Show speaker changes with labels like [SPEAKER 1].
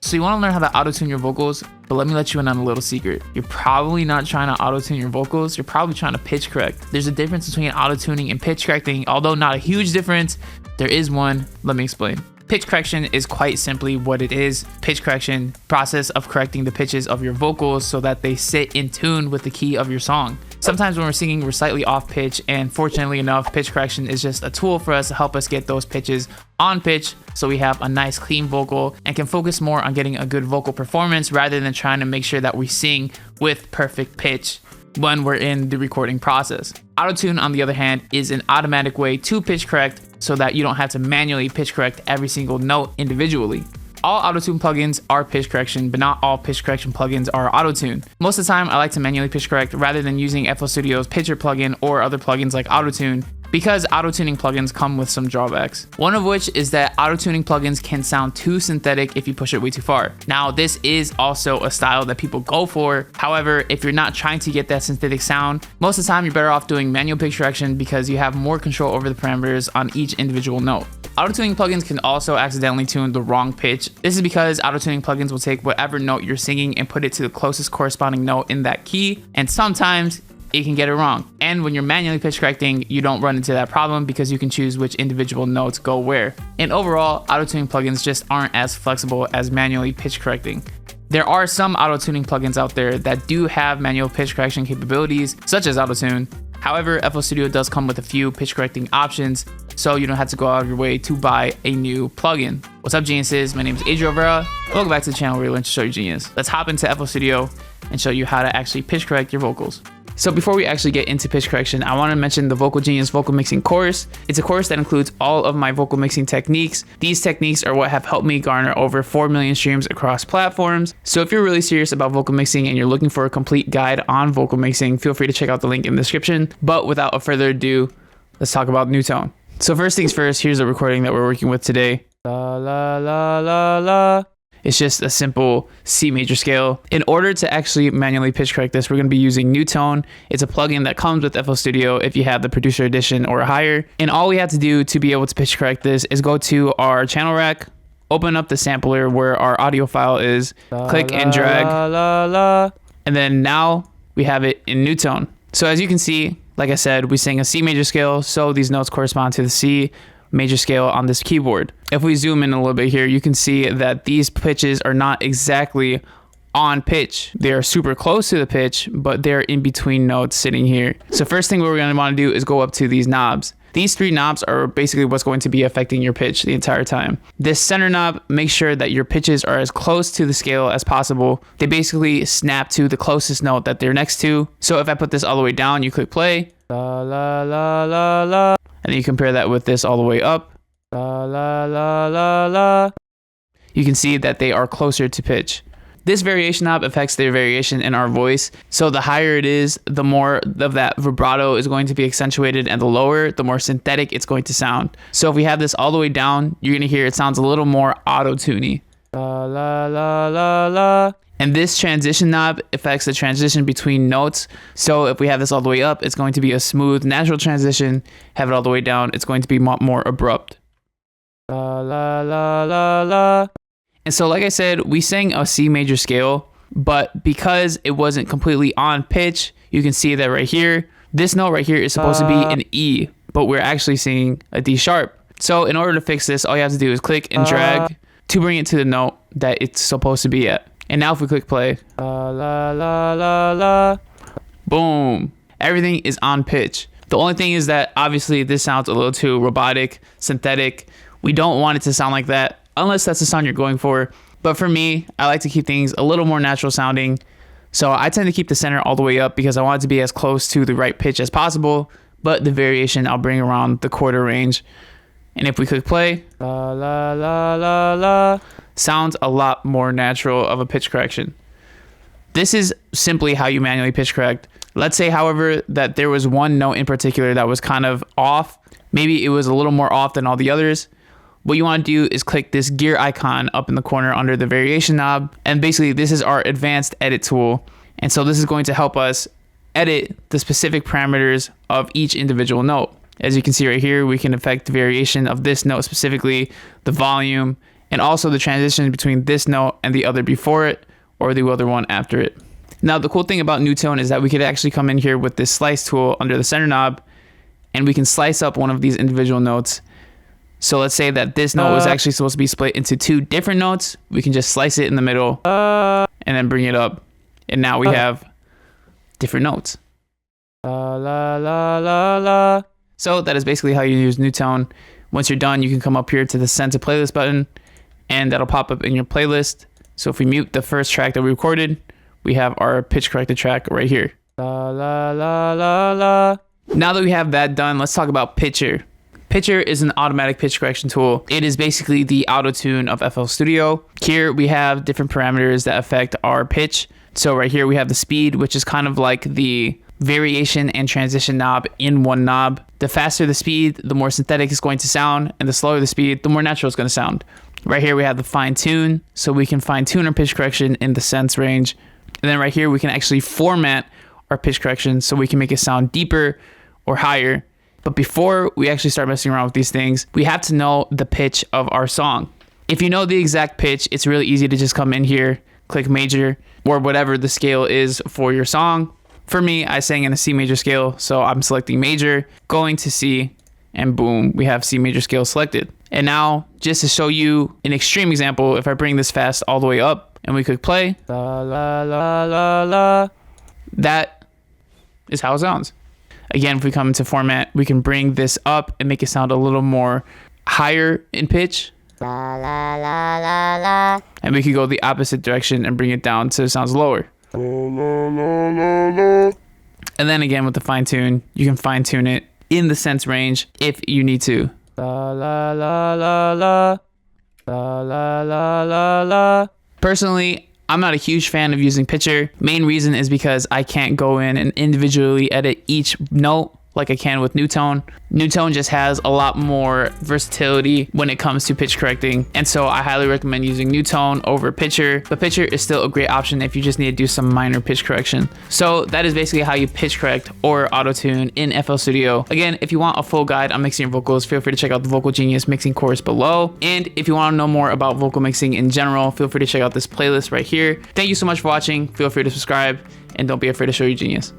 [SPEAKER 1] So you want to learn how to auto-tune your vocals, but let me let you in on a little secret. You're probably not trying to auto-tune your vocals, you're probably trying to pitch correct. There's a difference between auto-tuning and pitch correcting, although not a huge difference, there is one. Let me explain. Pitch correction is quite simply what it is. Pitch correction, process of correcting the pitches of your vocals so that they sit in tune with the key of your song. Sometimes when we're singing, we're slightly off pitch, and fortunately enough, pitch correction is just a tool for us to help us get those pitches on pitch so we have a nice clean vocal and can focus more on getting a good vocal performance rather than trying to make sure that we sing with perfect pitch when we're in the recording process. Autotune, on the other hand, is an automatic way to pitch correct so that you don't have to manually pitch correct every single note individually. All Autotune plugins are pitch correction, but not all pitch correction plugins are Autotune. Most of the time, I like to manually pitch correct rather than using FL Studio's pitcher plugin or other plugins like Autotune, because auto-tuning plugins come with some drawbacks. One of which is that auto-tuning plugins can sound too synthetic if you push it way too far. Now, this is also a style that people go for. However, if you're not trying to get that synthetic sound, most of the time you're better off doing manual pitch correction because you have more control over the parameters on each individual note. Auto-tuning plugins can also accidentally tune the wrong pitch. This is because auto-tuning plugins will take whatever note you're singing and put it to the closest corresponding note in that key, and sometimes you can get it wrong. And when you're manually pitch correcting, you don't run into that problem because you can choose which individual notes go where. And overall, auto-tuning plugins just aren't as flexible as manually pitch correcting. There are some auto-tuning plugins out there that do have manual pitch correction capabilities, such as Autotune. However, FL Studio does come with a few pitch correcting options, so you don't have to go out of your way to buy a new plugin. What's up, geniuses? My name is Adriel Rivera. Welcome back to the channel where we learn to show you genius. Let's hop into FL Studio and show you how to actually pitch correct your vocals. So before we actually get into pitch correction, I want to mention the Vocal Genius vocal mixing course. It's a course that includes all of my vocal mixing techniques. These techniques are what have helped me garner over 4 million streams across platforms. So if you're really serious about vocal mixing and you're looking for a complete guide on vocal mixing, feel free to check out the link in the description. But without further ado, let's talk about Newtone. So first things first, here's the recording that we're working with today. La la la la la. It's just a simple C major scale. In order to actually manually pitch correct this, we're going to be using Newtone. It's a plugin that comes with FL Studio if you have the producer edition or higher. And all we have to do to be able to pitch correct this is go to our channel rack, open up the sampler where our audio file is, click and drag, and then now we have it in Newtone. So as you can see, like I said, we sing a C major scale, so these notes correspond to the C major scale on this keyboard. If we zoom in a little bit here, you can see that these pitches are not exactly on pitch. They are super close to the pitch, but they're in between notes sitting here. So first thing we're going to want to do is go up to these knobs. These 3 knobs are basically what's going to be affecting your pitch the entire time. This center knob makes sure that your pitches are as close to the scale as possible. They basically snap to the closest note that they're next to. So if I put this all the way down, you click play. La la la la la. And then you compare that with this all the way up. La la la la la. You can see that they are closer to pitch. This variation knob affects the variation in our voice. So the higher it is, the more of that vibrato is going to be accentuated, and the lower, the more synthetic it's going to sound. So if we have this all the way down, you're gonna hear it sounds a little more auto-tuney. La la la la la. And this transition knob affects the transition between notes. So if we have this all the way up, it's going to be a smooth, natural transition. Have it all the way down, it's going to be more abrupt. La la la la la. And so like I said, we sang a C major scale, but because it wasn't completely on pitch, you can see that right here, this note right here is supposed to be an E, but we're actually singing a D sharp. So in order to fix this, all you have to do is click and drag to bring it to the note that it's supposed to be at. And now if we click play, la la la la la, boom, everything is on pitch. The only thing is that obviously this sounds a little too robotic, synthetic. We don't want it to sound like that unless that's the sound you're going for. But for me, I like to keep things a little more natural sounding. So I tend to keep the center all the way up because I want it to be as close to the right pitch as possible. But the variation I'll bring around the quarter range. And if we click play, la la la la la, sounds a lot more natural of a pitch correction. This is simply how you manually pitch correct. Let's say, however, that there was one note in particular that was kind of off. Maybe it was a little more off than all the others. What you want to do is click this gear icon up in the corner under the variation knob. And basically this is our advanced edit tool. And so this is going to help us edit the specific parameters of each individual note. As you can see right here, we can affect the variation of this note specifically, the volume, and also the transition between this note and the other before it or the other one after it. Now, the cool thing about Newtone is that we could actually come in here with this slice tool under the center knob, and we can slice up one of these individual notes. So let's say that this note was actually supposed to be split into 2 different notes. We can just slice it in the middle and then bring it up. And now we have different notes. La, la, la, la, la. So that is basically how you use Newtone. Once you're done, you can come up here to the Send to Playlist button, and that'll pop up in your playlist. So if we mute the first track that we recorded, we have our pitch corrected track right here. La, la, la, la, la. Now that we have that done, let's talk about Pitcher. Pitcher is an automatic pitch correction tool. It is basically the Autotune of FL Studio. Here we have different parameters that affect our pitch. So right here we have the speed, which is kind of like the variation and transition knob in one knob. The faster the speed, the more synthetic it's going to sound, and the slower the speed, the more natural it's going to sound. Right here we have the fine tune, so we can fine tune our pitch correction in the sense range. And then right here we can actually format our pitch correction so we can make it sound deeper or higher. But before we actually start messing around with these things, we have to know the pitch of our song. If you know the exact pitch, it's really easy to just come in here, click major, or whatever the scale is for your song. For me, I sang in a C major scale, so I'm selecting major, going to C, and boom, we have C major scale selected. And now, just to show you an extreme example, if I bring this fast all the way up and we click play, la, la, la, la, la, that is how it sounds. Again, if we come into format, we can bring this up and make it sound a little more higher in pitch. La, la, la, la, la. And we could go the opposite direction and bring it down so it sounds lower. La, la, la, la, la. And then again, with the fine tune, you can fine tune it in the sense range if you need to. La, la, la, la, la. La, la, la, la, la. Personally, I'm not a huge fan of using Pitcher. Main reason is because I can't go in and individually edit each note like I can with Newtone. Newtone just has a lot more versatility when it comes to pitch correcting, and so I highly recommend using Newtone over Pitcher. But Pitcher is still a great option if you just need to do some minor pitch correction. So that is basically how you pitch correct or auto-tune in FL Studio. Again, if you want a full guide on mixing your vocals, feel free to check out the Vocal Genius mixing course below. And if you want to know more about vocal mixing in general, feel free to check out this playlist right here. Thank you so much for watching. Feel free to subscribe, and don't be afraid to show your genius.